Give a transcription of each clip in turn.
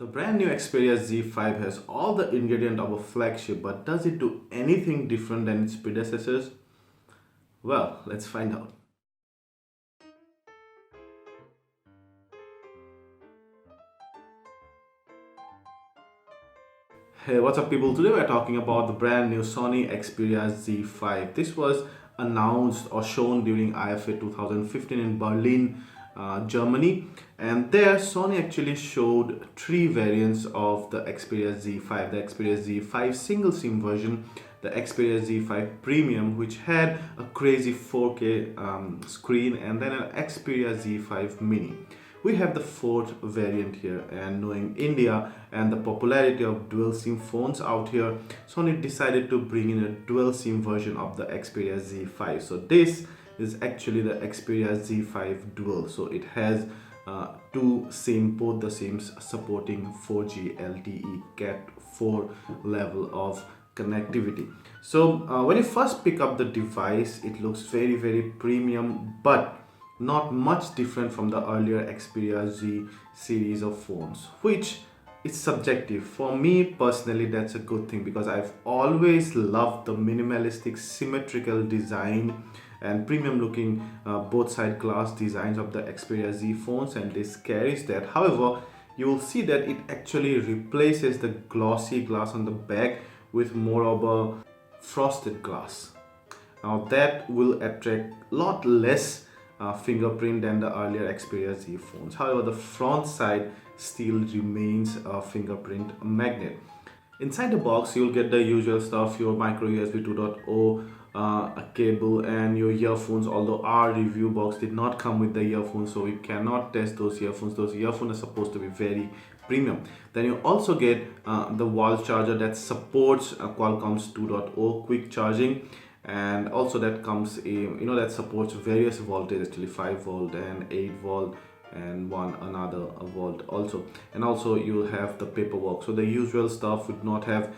The brand new Xperia Z5 has all the ingredients of a flagship, but does it do anything different than its predecessors? Well, let's find out. Hey, what's up people? Today we're talking about the brand new Sony Xperia Z5. This was announced or shown during IFA 2015 in Berlin, Germany. And there Sony actually showed three variants of the Xperia Z5. The Xperia Z5 single SIM version, the Xperia Z5 Premium, which had a crazy 4K screen, and then an Xperia Z5 Mini. We have the fourth variant here, and knowing India and the popularity of dual SIM phones out here, Sony decided to bring in a dual SIM version of the Xperia Z5. So this is actually the Xperia Z5 Dual. So it has two SIM, both the SIMs supporting 4G LTE Cat 4 level of connectivity. So when you first pick up the device, it looks very premium, but not much different from the earlier Xperia Z series of phones, which is subjective. For me personally, that's a good thing because I've always loved the minimalistic symmetrical design and premium looking both side glass designs of the Xperia Z phones, and this carries that. However, you will see that it actually replaces the glossy glass on the back with more of a frosted glass. Now that will attract a lot less fingerprint than the earlier Xperia Z phones. However, the front side still remains a fingerprint magnet. Inside the box, you'll get the usual stuff: your micro USB 2.0 a cable and your earphones, although our review box did not come with the earphones, so we cannot test those earphones. Those earphones are supposed to be very premium. Then you also get the wall charger that supports Qualcomm's 2.0 quick charging, and also that comes that supports various voltages, actually 5 volt and 8 volt and one another volt also. And also you'll have the paperwork, so the usual stuff would not have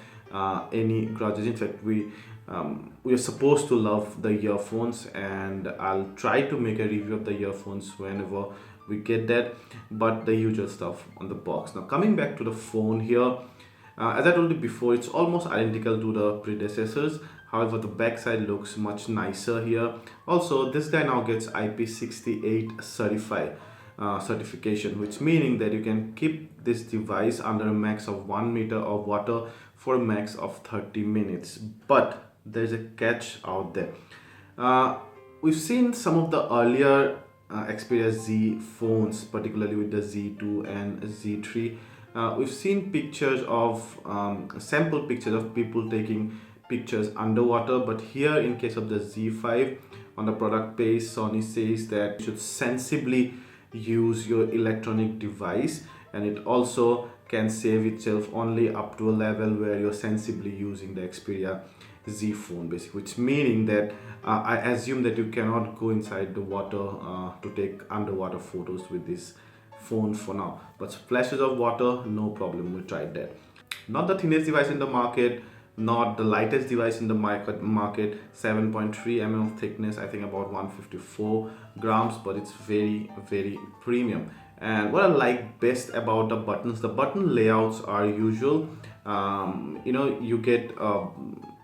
any grudges. In fact, we are supposed to love the earphones, and I'll try to make a review of the earphones whenever we get that, but the usual stuff on the box. Now coming back to the phone here, as I told you before, it's almost identical to the predecessors. However, the backside looks much nicer here. Also, this guy now gets IP68 certification, which meaning that you can keep this device under a max of 1 meter of water for a max of 30 minutes. But there's a catch out there. We've seen some of the earlier Xperia Z phones, particularly with the Z2 and Z3. We've seen pictures of sample pictures of people taking pictures underwater, but here in case of the Z5, on the product page, Sony says that you should sensibly use your electronic device, and it also can save itself only up to a level where you're sensibly using the Xperia Z phone, basically, which meaning that I assume that you cannot go inside the water to take underwater photos with this phone for now, but splashes of water, no problem. We tried that. Not the thinnest device in the market, not the lightest device in the market, 7.3 mm of thickness, I think about 154 grams, but it's very premium. And what I like best about the buttons, the button layouts are usual. You get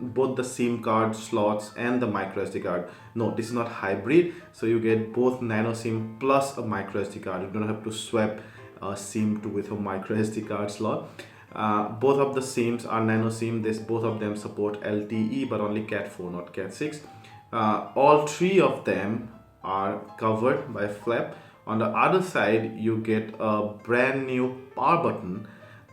both the SIM card slots and the micro SD card. No, this is not hybrid, so you get both nano SIM plus a micro SD card. You don't have to swap a SIM with a micro SD card slot. Both of the SIMs are nano SIM. Both of them support LTE, but only Cat 4, not Cat 6. All three of them are covered by flap. On the other side, you get a brand new power button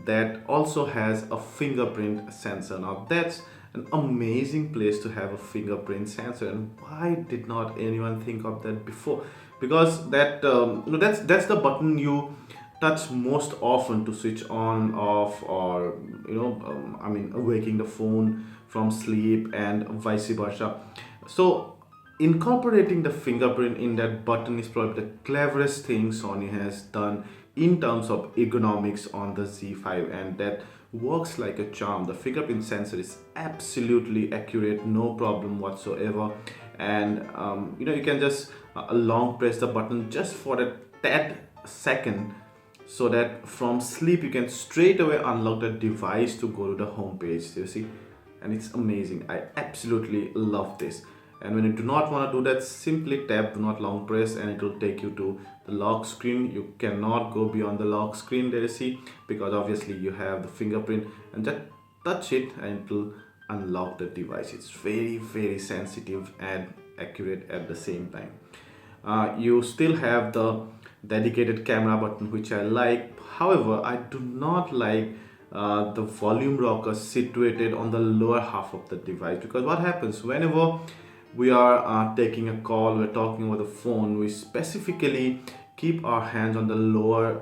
that also has a fingerprint sensor. Now that's an amazing place to have a fingerprint sensor, and why did not anyone think of that before? Because that that's the button you touch most often to switch on, off, or awaking the phone from sleep and vice versa. So incorporating the fingerprint in that button is probably the cleverest thing Sony has done in terms of ergonomics on the Z5, and that works like a charm. The fingerprint sensor is absolutely accurate, no problem whatsoever, and you can just long press the button just for a tad second so that from sleep you can straight away unlock the device to go to the home page. You see, and it's amazing. I absolutely love this. And when you do not want to do that, simply tap do not long press and it will take you to the lock screen. You cannot go beyond the lock screen there, you see, because obviously you have the fingerprint, and just touch it and it will unlock the device. It's very sensitive and accurate at the same time. You still have the dedicated camera button, which I like. However, I do not like the volume rocker situated on the lower half of the device, because what happens whenever we are taking a call, we're talking over the phone, we specifically keep our hands on the lower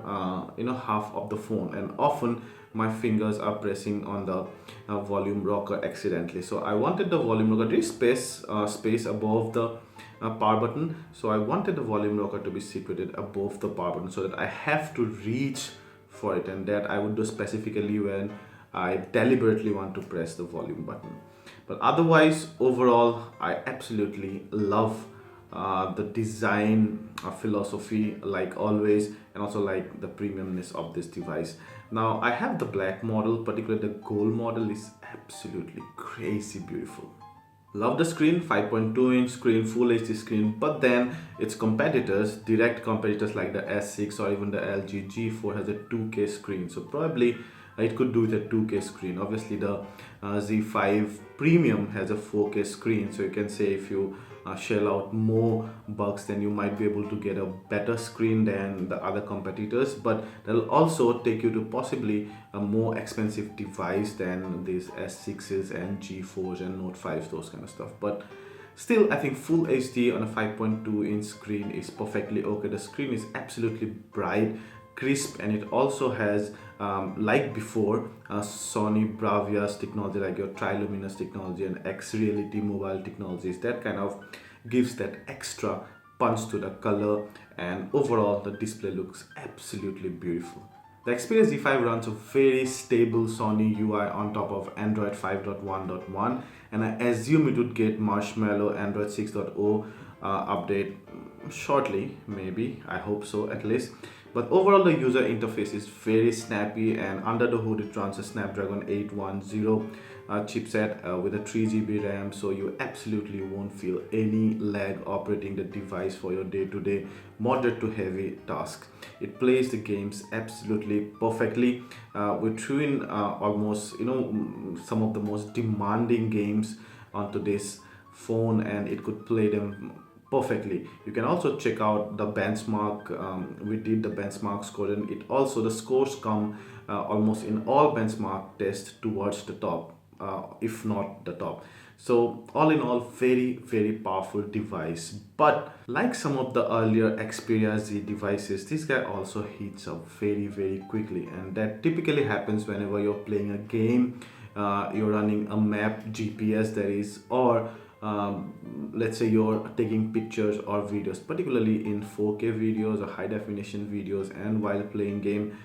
half of the phone, and often my fingers are pressing on the volume rocker accidentally. So I wanted the volume rocker, there is space above the power button, so I wanted the volume rocker to be situated above the power button, so that I have to reach for it, and that I would do specifically when I deliberately want to press the volume button. But otherwise, overall, I absolutely love the design philosophy, like always, and also like the premiumness of this device. Now I have the black model, particularly the gold model is absolutely crazy beautiful. Love the screen, 5.2-inch screen, full HD screen, but then its competitors, direct competitors like the S6 or even the LG G4 has a 2K screen. So probably it could do with a 2K screen. Obviously the Z5 Premium has a 4K screen, so you can say if you shell out more bucks, then you might be able to get a better screen than the other competitors, but that'll also take you to possibly a more expensive device than these S6s and G4s and Note 5s, those kind of stuff. But still, I think full HD on a 5.2-inch screen is perfectly okay. The screen is absolutely bright, crisp, and it also has like before Sony Bravia's technology, like your triluminous technology and X-Reality mobile technologies, that kind of gives that extra punch to the color, and overall the display looks absolutely beautiful. The Xperia Z5 runs a very stable Sony UI on top of Android 5.1.1, and I assume it would get Marshmallow Android 6.0 update shortly, maybe, I hope so at least. But overall the user interface is very snappy, and under the hood it runs a Snapdragon 810 chipset with a 3GB RAM, so you absolutely won't feel any lag operating the device for your day-to-day moderate to heavy tasks. It plays the games absolutely perfectly. We threw in almost some of the most demanding games onto this phone, and it could play them perfectly. You can also check out the benchmark. We did the benchmark score, and it also, the scores come almost in all benchmark tests towards the top, if not the top. So all in all, very powerful device. But like some of the earlier Xperia Z devices, this guy also heats up very quickly, and that typically happens whenever you're playing a game, you're running a map GPS, that is, or let's say you're taking pictures or videos, particularly in 4K videos or high definition videos, and while playing game,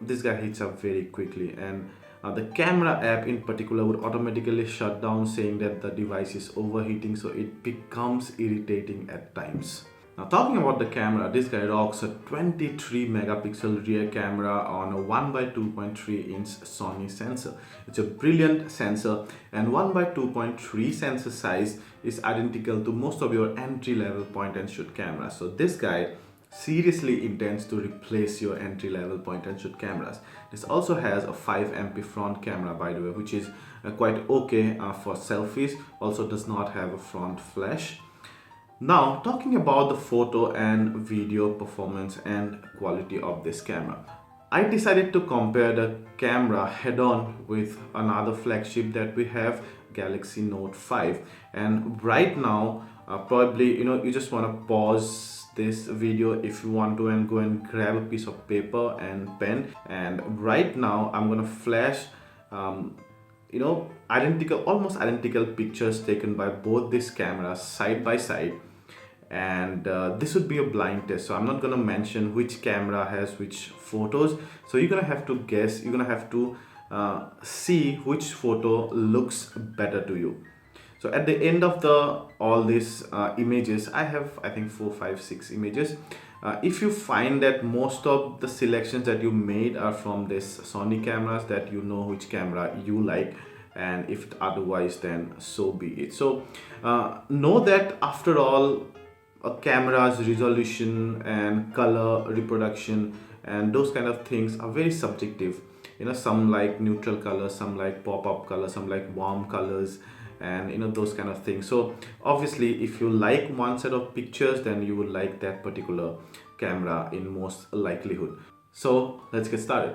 this guy heats up very quickly. And the camera app in particular would automatically shut down, saying that the device is overheating, so it becomes irritating at times. Now talking about the camera, this guy rocks a 23 megapixel rear camera on a 1x2.3-inch Sony sensor. It's a brilliant sensor, and 1x2.3 sensor size is identical to most of your entry-level point-and-shoot cameras. So this guy seriously intends to replace your entry-level point-and-shoot cameras. This also has a 5MP front camera, by the way, which is quite okay for selfies. Also does not have a front flash. Now talking about the photo and video performance and quality of this camera, I decided to compare the camera head-on with another flagship that we have, Galaxy Note 5. And right now, probably you just want to pause this video if you want to and go and grab a piece of paper and pen. And right now I'm gonna flash almost identical pictures taken by both these cameras side by side, and this would be a blind test, so I'm not gonna mention which camera has which photos. So you're gonna have to guess, you're gonna have to see which photo looks better to you. So at the end of all these images, I have, I think, 4, 5, 6 images. If you find that most of the selections that you made are from this Sony cameras, that you know which camera you like, and if otherwise, then so be it. So know that after all, a camera's resolution and color reproduction and those kind of things are very subjective. Some like neutral colors, some like pop-up colors, some like warm colors, and those kind of things. So obviously, if you like one set of pictures, then you would like that particular camera in most likelihood. So let's get started.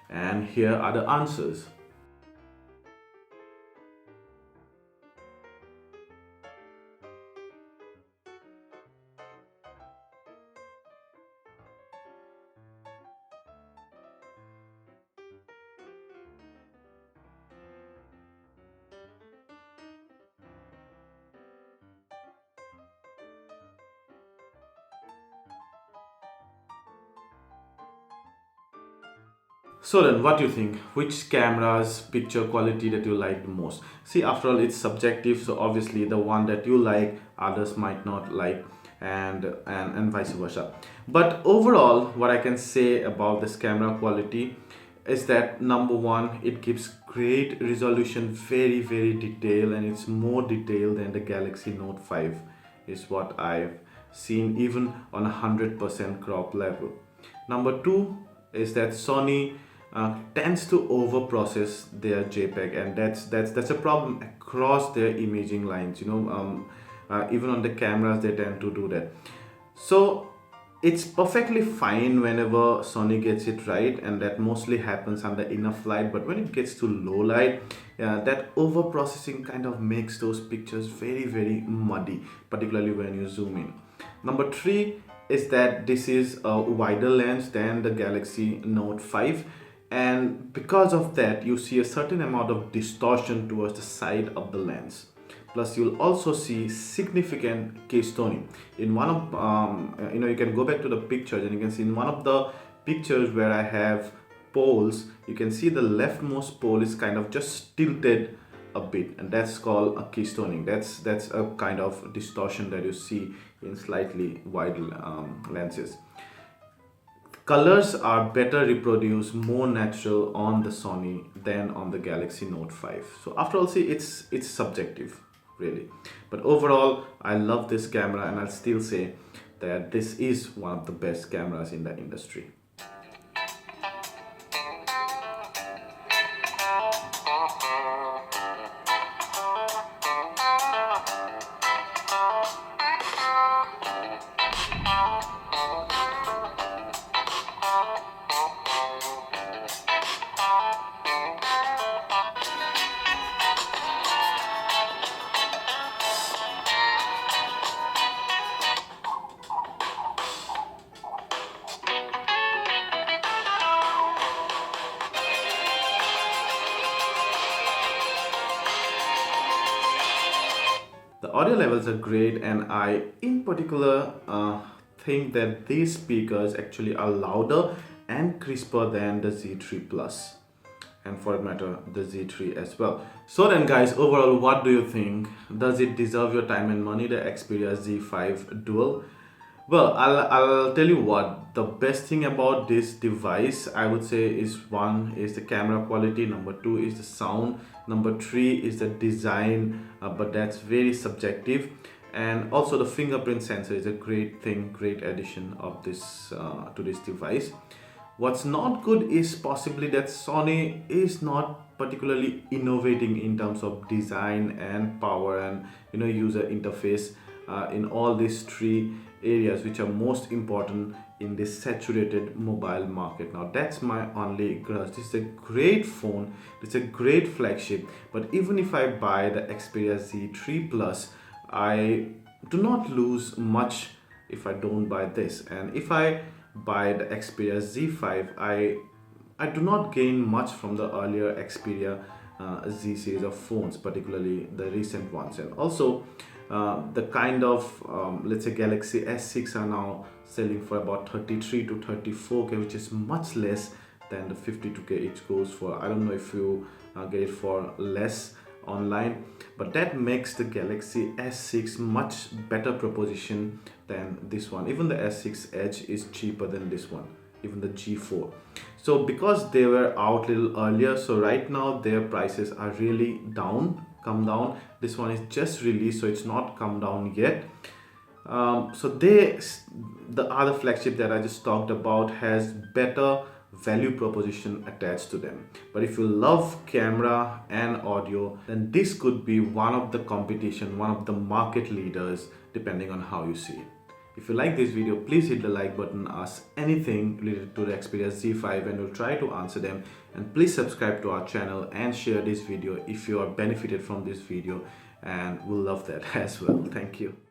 And here are the answers. So then, what do you think? Which camera's picture quality that you like the most? See, after all, it's subjective. So obviously, the one that you like, others might not like, and vice versa. But overall, what I can say about this camera quality is that number one, it gives great resolution, very very detailed, and it's more detailed than the Galaxy Note 5, is what I've seen even on 100% crop level. Number two is that Sony tends to over process their JPEG, and that's a problem across their imaging lines. Even on the cameras they tend to do that. So it's perfectly fine whenever Sony gets it right, and that mostly happens under enough light. But when it gets to low light, that over processing kind of makes those pictures very very muddy, particularly when you zoom in. Number three is that this is a wider lens than the Galaxy Note 5, and because of that you see a certain amount of distortion towards the side of the lens. Plus you'll also see significant case toning in one of you can go back to the pictures, and you can see in one of the pictures where I have poles, you can see the leftmost pole is kind of just tilted a bit, and that's called a keystoning. That's a kind of distortion that you see in slightly wide lenses. Colors are better reproduced, more natural on the Sony than on the Galaxy Note 5. So after all, see, it's subjective really, but overall I love this camera, and I'll still say that this is one of the best cameras in the industry. The audio levels are great, and I in particular think that these speakers actually are louder and crisper than the Z3 Plus, and for that matter the Z3 as well. So then guys, overall, what do you think? Does it deserve your time and money, the Xperia Z5 Dual? Well, I'll tell you what, the best thing about this device, I would say, is one is the camera quality, number two is the sound, number three is the design, but that's very subjective, and also the fingerprint sensor is a great thing, great addition of this to this device. What's not good is possibly that Sony is not particularly innovating in terms of design and power and user interface in all these three areas which are most important in this saturated mobile market. Now that's my only grudge. This is a great phone, it's a great flagship, but even if I buy the Xperia Z3 Plus, I do not lose much if I don't buy this. And if I buy the Xperia Z5, I do not gain much from the earlier Xperia Z series of phones, particularly the recent ones. And also the kind of let's say Galaxy S6 are now selling for about 33 to 34k, which is much less than the 52k it goes for. I don't know if you get it for less online, but that makes the Galaxy S6 much better proposition than this one. Even the S6 Edge is cheaper than this one, even the G4. So because they were out a little earlier, so right now their prices are really come down. This one is just released, so it's not come down yet. So the other flagship that I just talked about has better value proposition attached to them. But if you love camera and audio, then this could be one of the competition, one of the market leaders, depending on how you see it. If you like this video, please hit the like button, ask anything related to the Xperia Z5 and we'll try to answer them. And please subscribe to our channel and share this video if you are benefited from this video, and we'll love that as well. Thank you.